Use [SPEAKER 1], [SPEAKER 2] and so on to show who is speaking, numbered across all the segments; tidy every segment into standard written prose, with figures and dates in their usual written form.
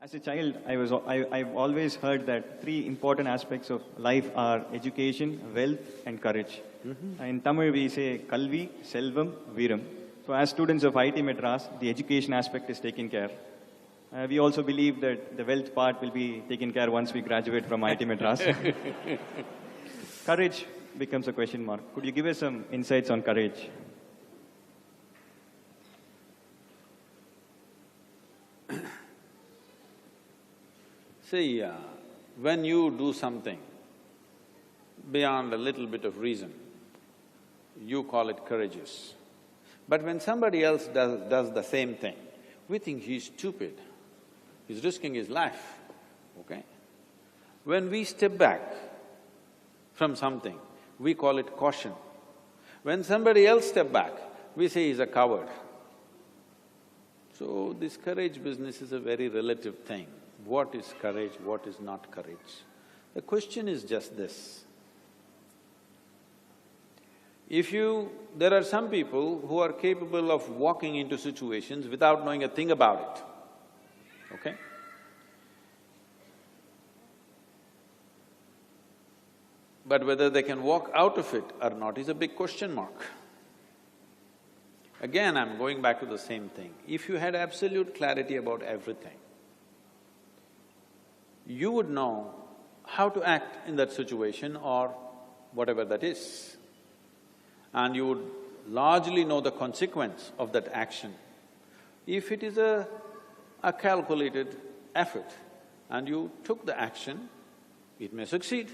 [SPEAKER 1] As a child, I've always heard that three important aspects of life are education, wealth, and courage. In Tamil, we say Kalvi, Selvam, Viram. So, as students of IT Madras, the education aspect is taken care. We also believe that the wealth part will be taken care once we graduate from IT Madras. Courage becomes a question mark. Could you give us some insights on courage?
[SPEAKER 2] See, when you do something beyond a little bit of reason, you call it courageous. But when somebody else does the same thing, we think he's stupid, he's risking his life, okay? When we step back from something, we call it caution. When somebody else step back, we say he's a coward. So this courage business is a very relative thing. What is courage, what is not courage? The question is just this. There are some people who are capable of walking into situations without knowing a thing about it, okay? But whether they can walk out of it or not is a big question mark. Again, I'm going back to the same thing. If you had absolute clarity about everything, you would know how to act in that situation or whatever that is. And you would largely know the consequence of that action. If it is a calculated effort and you took the action, it may succeed,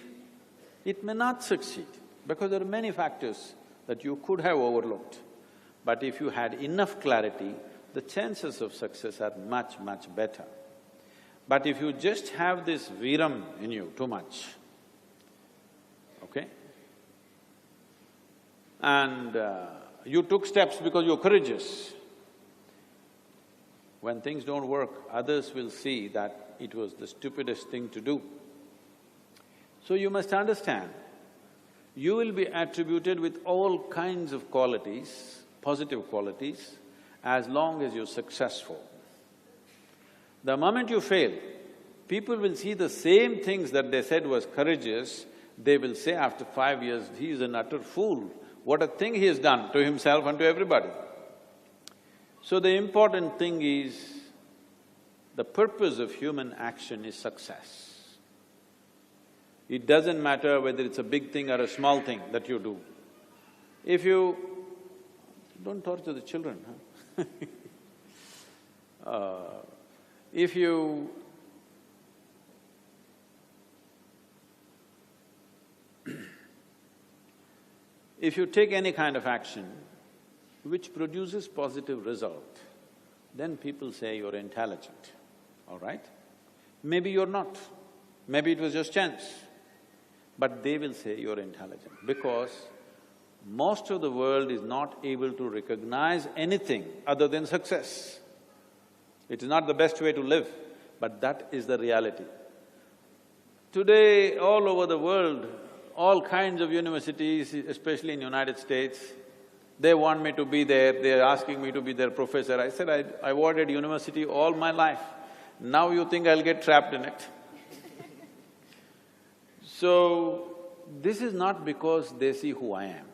[SPEAKER 2] it may not succeed, because there are many factors that you could have overlooked. But if you had enough clarity, the chances of success are much, much better. But if you just have this viram in you too much, okay? And you took steps because you're courageous. When things don't work, others will see that it was the stupidest thing to do. So you must understand, you will be attributed with all kinds of qualities, positive qualities, as long as you're successful. The moment you fail, people will see the same things that they said was courageous, they will say after 5 years, he is an utter fool. What a thing he has done to himself and to everybody. So the important thing is, the purpose of human action is success. It doesn't matter whether it's a big thing or a small thing that you do. If you… don't torture the children, huh? If you take any kind of action which produces positive result, then people say you're intelligent, all right? Maybe you're not, maybe it was just chance, but they will say you're intelligent because most of the world is not able to recognize anything other than success. It is not the best way to live, but that is the reality. Today, all over the world, all kinds of universities, especially in United States, they want me to be there, they're asking me to be their professor. I said, I avoided university all my life. Now you think I'll get trapped in it? So, this is not because they see who I am.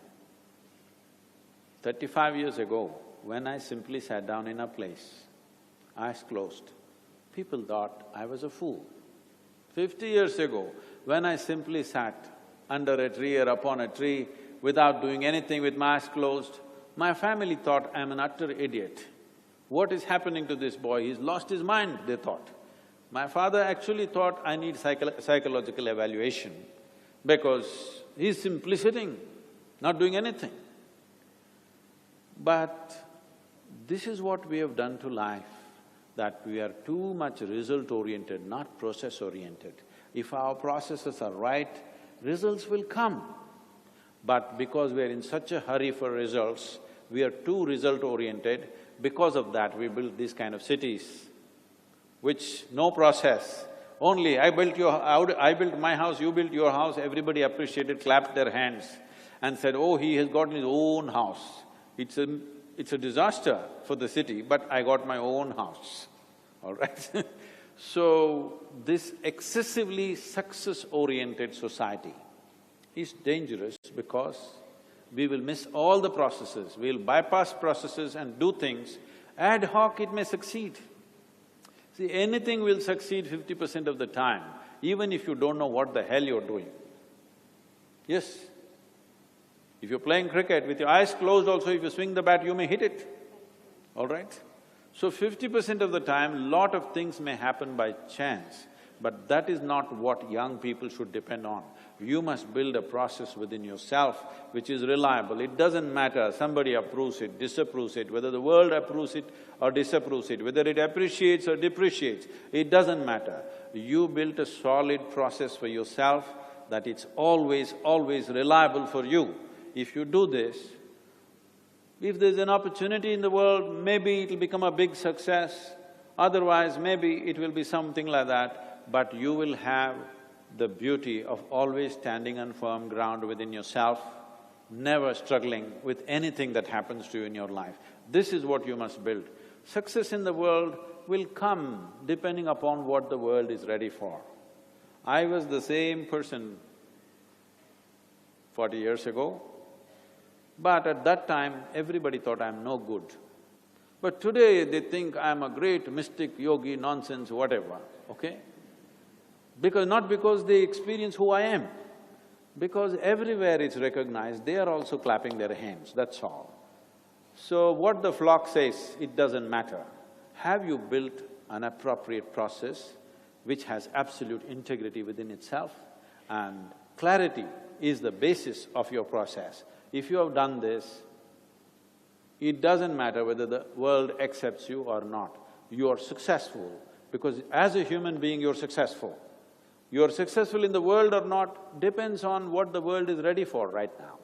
[SPEAKER 2] 35 years ago, when I simply sat down in a place, eyes closed, people thought I was a fool. 50 years ago, when I simply sat under a tree or upon a tree without doing anything with my eyes closed, my family thought I'm an utter idiot. What is happening to this boy? He's lost his mind, they thought. My father actually thought I need psychological evaluation because he's simply sitting, not doing anything. But this is what we have done to life, that we are too much result-oriented, not process-oriented. If our processes are right, results will come. But because we are in such a hurry for results, we are too result-oriented. Because of that, we build these kind of cities, which no process, only I built my house, you built your house, everybody appreciated, clapped their hands and said, oh, he has gotten his own house. It's a disaster for the city, but I got my own house, all right? So, this excessively success-oriented society is dangerous because we will miss all the processes, we'll bypass processes and do things. Ad hoc it may succeed. See, anything will succeed 50% of the time, even if you don't know what the hell you're doing. Yes. If you're playing cricket, with your eyes closed also, if you swing the bat, you may hit it, all right? So 50% of the time, lot of things may happen by chance, but that is not what young people should depend on. You must build a process within yourself which is reliable. It doesn't matter, somebody approves it, disapproves it, whether the world approves it or disapproves it, whether it appreciates or depreciates, it doesn't matter. You built a solid process for yourself that it's always reliable for you. If you do this, if there's an opportunity in the world, maybe it'll become a big success, otherwise maybe it will be something like that, but you will have the beauty of always standing on firm ground within yourself, never struggling with anything that happens to you in your life. This is what you must build. Success in the world will come depending upon what the world is ready for. I was the same person 40 years ago, but at that time, everybody thought I'm no good. But today, they think I'm a great mystic, yogi, nonsense, whatever, okay? Not because they experience who I am, because everywhere it's recognized, they are also clapping their hands, that's all. So what the flock says, it doesn't matter. Have you built an appropriate process which has absolute integrity within itself? And clarity is the basis of your process. If you have done this, it doesn't matter whether the world accepts you or not. You are successful, because as a human being, you're successful. You're successful in the world or not depends on what the world is ready for right now.